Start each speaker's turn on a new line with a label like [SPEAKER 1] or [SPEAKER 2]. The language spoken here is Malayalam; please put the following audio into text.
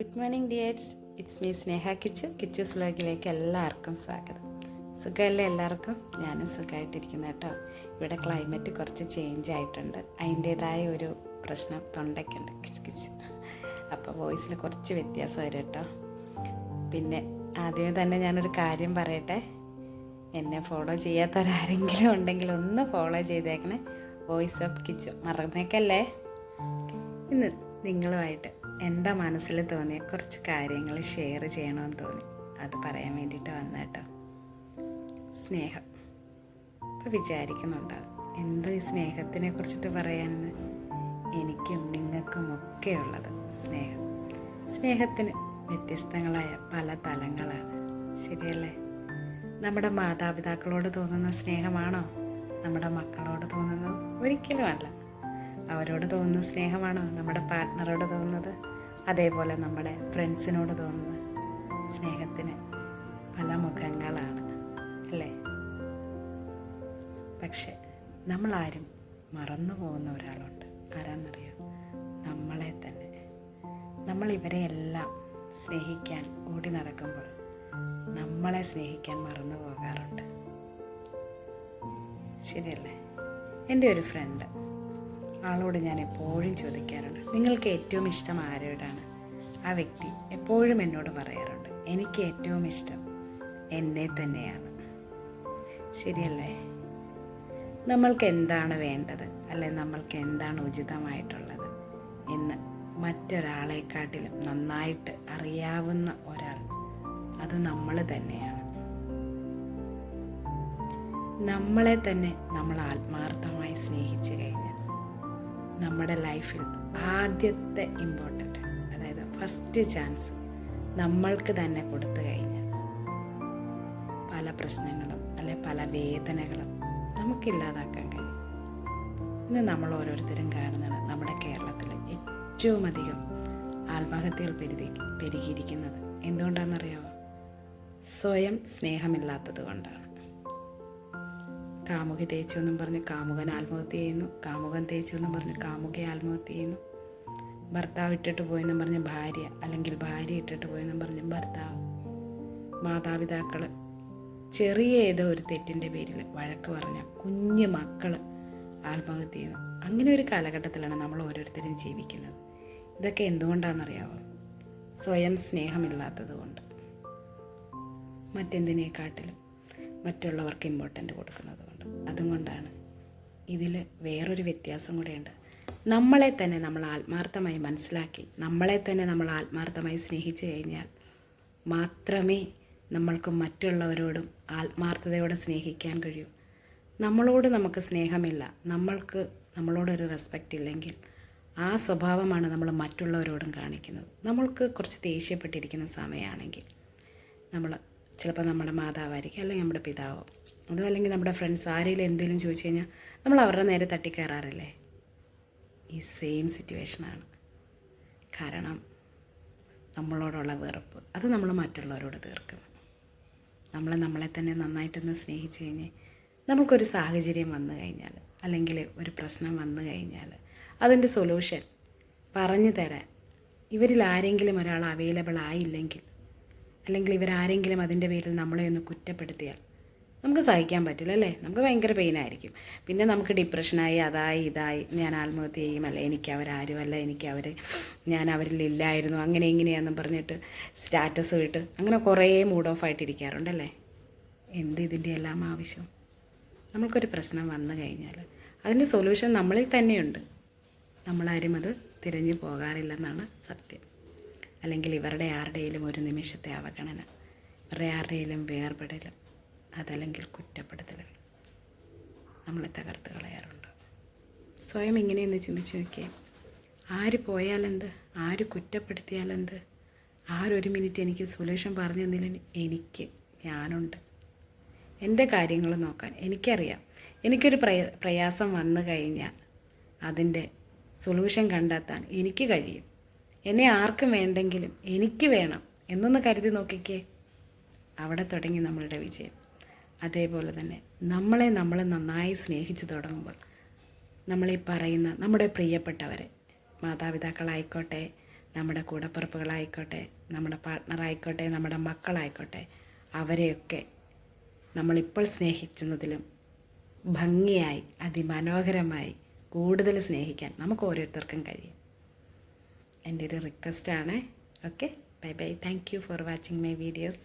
[SPEAKER 1] Good morning dears, it's me Sneha Kichu's വ്ലോഗിലേക്ക് എല്ലാവർക്കും സ്വാഗതം. സുഖമല്ലേ എല്ലാവർക്കും? ഞാനും സുഖമായിട്ടിരിക്കുന്നു കേട്ടോ. ഇവിടെ ക്ലൈമറ്റ് കുറച്ച് ചേഞ്ച് ആയിട്ടുണ്ട്. അതിൻ്റേതായ ഒരു പ്രശ്നം തൊണ്ടയ്ക്കുണ്ട്, കിച്ച്. അപ്പോൾ വോയിസിൽ കുറച്ച് വ്യത്യാസം വരും കേട്ടോ. പിന്നെ ആദ്യമേ തന്നെ ഞാനൊരു കാര്യം പറയട്ടെ. എന്നെ ഫോളോ ചെയ്യാത്തവരാരെങ്കിലും ഉണ്ടെങ്കിൽ ഒന്ന് ഫോളോ ചെയ്തേക്കണേ. വോയിസ് ഓഫ് കിച്ചു മറന്നേക്കല്ലേ. ഇന്ന് നിങ്ങളുമായിട്ട് എൻ്റെ മനസ്സിൽ തോന്നിയ കുറച്ച് കാര്യങ്ങൾ ഷെയർ ചെയ്യണമെന്ന് തോന്നി. അത് പറയാൻ വേണ്ടിയിട്ട് വന്ന കേട്ടോ. സ്നേഹം. ഇപ്പോൾ വിചാരിക്കുന്നുണ്ടാകും, എന്തോ ഈ സ്നേഹത്തിനെ കുറിച്ചിട്ട് പറയാനെന്ന്. എനിക്കും നിങ്ങൾക്കും ഒക്കെ ഉള്ളത് സ്നേഹം. സ്നേഹത്തിന് വ്യത്യസ്തങ്ങളായ പല തലങ്ങളാണ്, ശരിയല്ലേ? നമ്മുടെ മാതാപിതാക്കളോട് തോന്നുന്ന സ്നേഹമാണോ നമ്മുടെ മക്കളോട് തോന്നുന്നത്? ഒരിക്കലുമല്ല. അവരോട് തോന്നുന്ന സ്നേഹമാണോ നമ്മുടെ പാർട്ട്ണറോട് തോന്നുന്നത്? അതേപോലെ നമ്മുടെ ഫ്രണ്ട്സിനോട് തോന്നുന്നത്. സ്നേഹത്തിന് പല മുഖങ്ങളാണ്, അല്ലേ? പക്ഷെ നമ്മളാരും മറന്നു പോകുന്ന ഒരാളുണ്ട്. ആരാന്നറിയോ? നമ്മളെ തന്നെ. നമ്മൾ ഇവരെയെല്ലാം സ്നേഹിക്കാൻ ഓടി നടക്കുമ്പോൾ നമ്മളെ സ്നേഹിക്കാൻ മറന്നു പോകാറുണ്ട്, ശരിയല്ലേ? എൻ്റെ ഒരു ഫ്രണ്ട്, ആളോട് ഞാൻ എപ്പോഴും ചോദിക്കാറുണ്ട്, നിങ്ങൾക്ക് ഏറ്റവും ഇഷ്ടം ആരോടാണ്? ആ വ്യക്തി എപ്പോഴും എന്നോട് പറയാറുണ്ട്, എനിക്ക് ഏറ്റവും ഇഷ്ടം എന്നെ തന്നെയാണ്. ശരിയല്ലേ? നമ്മൾക്ക് എന്താണ് വേണ്ടത്, അല്ലെ നമ്മൾക്ക് എന്താണ് ഉചിതമായിട്ടുള്ളത് എന്ന് മറ്റൊരാളെക്കാട്ടിലും നന്നായിട്ട് അറിയാവുന്ന ഒരാൾ, അത് നമ്മൾ തന്നെയാണ്. നമ്മളെ തന്നെ നമ്മൾ ആത്മാർത്ഥമായി സ്നേഹിച്ചു കഴിഞ്ഞാൽ നമ്മുടെ ലൈഫിൽ ആദ്യത്തെ ഇമ്പോർട്ടൻ്റ്, അതായത് ഫസ്റ്റ് ചാൻസ് നമ്മൾക്ക് തന്നെ കൊടുത്തു കഴിഞ്ഞാൽ പല പ്രശ്നങ്ങളും അല്ലെ പല വേദനകളും നമുക്കില്ലാതാക്കാൻ കഴിയും. ഇന്ന് നമ്മൾ ഓരോരുത്തരും കാണുന്നത് നമ്മുടെ കേരളത്തിൽ ഏറ്റവും അധികം ആത്മഹത്യകൾ പെരുകിയിരിക്കുന്നത് എന്തുകൊണ്ടാണെന്നറിയാമോ? സ്വയം സ്നേഹമില്ലാത്തത് കൊണ്ടാണ്. കാമുകി തേച്ചു എന്നും പറഞ്ഞ് കാമുകൻ ആത്മഹത്യ ചെയ്യുന്നു, കാമുകൻ തേച്ചു എന്നും പറഞ്ഞ് കാമുകയെ ആത്മഹത്യ ചെയ്യുന്നു, ഭർത്താവ് ഇട്ടിട്ട് പോയെന്നും പറഞ്ഞ് ഭാര്യ, അല്ലെങ്കിൽ ഭാര്യ ഇട്ടിട്ട് പോയെന്നും പറഞ്ഞ് ഭർത്താവ്, മാതാപിതാക്കൾ ചെറിയ ഏതോ ഒരു തെറ്റിൻ്റെ പേരിൽ വഴക്ക് പറഞ്ഞ കുഞ്ഞു മക്കൾ ആത്മഹത്യ ചെയ്യുന്നു. അങ്ങനെ ഒരു കാലഘട്ടത്തിലാണ് നമ്മൾ ഓരോരുത്തരും ജീവിക്കുന്നത്. ഇതൊക്കെ എന്തുകൊണ്ടാണെന്നറിയാമോ? സ്വയം സ്നേഹമില്ലാത്തത് കൊണ്ട്. മറ്റെന്തിനേക്കാട്ടിലും മറ്റുള്ളവർക്ക് ഇമ്പോർട്ടൻ്റ് കൊടുക്കുന്നത് കൊണ്ട്. അതുകൊണ്ടാണ്. ഇതിൽ വേറൊരു വ്യത്യാസം കൂടെയുണ്ട്. നമ്മളെ തന്നെ നമ്മൾ ആത്മാർത്ഥമായി മനസ്സിലാക്കി, നമ്മളെ തന്നെ നമ്മൾ ആത്മാർത്ഥമായി സ്നേഹിച്ചു കഴിഞ്ഞാൽ മാത്രമേ നമ്മൾക്ക് മറ്റുള്ളവരോടും ആത്മാർത്ഥതയോടെ സ്നേഹിക്കാൻ കഴിയൂ. നമ്മളോട് നമുക്ക് സ്നേഹമില്ല, നമ്മളോടൊരു റെസ്പെക്റ്റ് ഇല്ലെങ്കിൽ ആ സ്വഭാവമാണ് നമ്മൾ മറ്റുള്ളവരോടും കാണിക്കുന്നത്. നമ്മൾക്ക് കുറച്ച് ദേഷ്യപ്പെട്ടിരിക്കുന്ന സമയമാണെങ്കിൽ നമ്മൾ ചിലപ്പോൾ നമ്മുടെ മാതാവായിരിക്കും, അല്ലെങ്കിൽ നമ്മുടെ പിതാവോ, അതും അല്ലെങ്കിൽ നമ്മുടെ ഫ്രണ്ട്സ് ആരെങ്കിലും എന്തെങ്കിലും ചോദിച്ചു കഴിഞ്ഞാൽ നമ്മൾ അവരുടെ നേരെ തട്ടിക്കയറാറില്ലേ? ഈ സെയിം സിറ്റുവേഷനാണ്. കാരണം നമ്മളോടുള്ള വെറുപ്പ് അത് നമ്മൾ മറ്റുള്ളവരോട് തീർക്കുന്നു. നമ്മളെ തന്നെ നന്നായിട്ടൊന്ന് സ്നേഹിച്ചു കഴിഞ്ഞാൽ നമുക്കൊരു സാഹചര്യം വന്നു കഴിഞ്ഞാൽ, അല്ലെങ്കിൽ ഒരു പ്രശ്നം വന്നു കഴിഞ്ഞാൽ അതിൻ്റെ സൊല്യൂഷൻ പറഞ്ഞു തരാൻ ഇവരിൽ ആരെങ്കിലും ഒരാൾ അവൈലബിൾ ആയില്ലെങ്കിൽ, അല്ലെങ്കിൽ ഇവരാരെങ്കിലും അതിൻ്റെ പേരിൽ നമ്മളെ ഒന്ന് കുറ്റപ്പെടുത്തിയാൽ നമുക്ക് സഹിക്കാൻ പറ്റില്ല, അല്ലേ? നമുക്ക് ഭയങ്കര പെയിനായിരിക്കും. പിന്നെ നമുക്ക് ഡിപ്രഷനായി, അതായി ഇതായി, ഞാൻ ആത്മഹത്യ ചെയ്യുമല്ല, എനിക്ക് അവരാരുമല്ല, ഞാൻ അവരിലില്ലായിരുന്നു, അങ്ങനെ ഇങ്ങനെയാണെന്നും പറഞ്ഞിട്ട് സ്റ്റാറ്റസ് ഇട്ട് അങ്ങനെ കുറേ മൂഡ് ഓഫ് ആയിട്ടിരിക്കാറുണ്ടല്ലേ? ഇതിൻ്റെ എല്ലാം ആവശ്യം? നമ്മൾക്കൊരു പ്രശ്നം വന്നു കഴിഞ്ഞാൽ അതിൻ്റെ സൊല്യൂഷൻ നമ്മളിൽ തന്നെയുണ്ട്. നമ്മളാരും അത് തിരഞ്ഞു പോകാറില്ലെന്നാണ് സത്യം. അല്ലെങ്കിൽ ഇവരുടെ ആരുടെയും ഒരു നിമിഷത്തെ അവഗണന, ഇവരുടെ ആരുടെയും വേർപെടലും, അതല്ലെങ്കിൽ കുറ്റപ്പെടുത്തലുകൾ നമ്മളെ തകർത്ത് കളയാറുണ്ട്. സ്വയം ഇങ്ങനെയൊന്ന് ചിന്തിച്ച് നോക്കിയേ. ആര് പോയാലെന്ത്, ആര് കുറ്റപ്പെടുത്തിയാലെന്ത്, ആരൊരു മിനിറ്റ് എനിക്ക് സൊല്യൂഷൻ പറഞ്ഞു തന്നില്ല, ഞാനുണ്ട്. എൻ്റെ കാര്യങ്ങൾ നോക്കാൻ എനിക്കറിയാം. എനിക്കൊരു പ്രയാസം വന്നു കഴിഞ്ഞാൽ അതിൻ്റെ സൊല്യൂഷൻ കണ്ടെത്താൻ എനിക്ക് കഴിയും. എന്നെ ആർക്കും വേണ്ടെങ്കിലും എനിക്ക് വേണം എന്നൊന്ന് കരുതി നോക്കിക്കേ. അവിടെ തുടങ്ങി നമ്മളുടെ വിജയം. അതേപോലെ തന്നെ നമ്മൾ നന്നായി സ്നേഹിച്ച് തുടങ്ങുമ്പോൾ നമ്മളീ പറയുന്ന നമ്മുടെ പ്രിയപ്പെട്ടവരെ, മാതാപിതാക്കളായിക്കോട്ടെ, നമ്മുടെ കൂടപ്പിറപ്പുകളായിക്കോട്ടെ, നമ്മുടെ പാർട്ട്ണറായിക്കോട്ടെ, നമ്മുടെ മക്കളായിക്കോട്ടെ, അവരെയൊക്കെ നമ്മളിപ്പോൾ സ്നേഹിക്കുന്നതിലും ഭംഗിയായി അതിമനോഹരമായി കൂടുതൽ സ്നേഹിക്കാൻ നമുക്ക് ഓരോരുത്തർക്കും കഴിയും. എൻ്റെ ഒരു റിക്വസ്റ്റാണ്. Okay, bye bye. Thank you for watching my videos.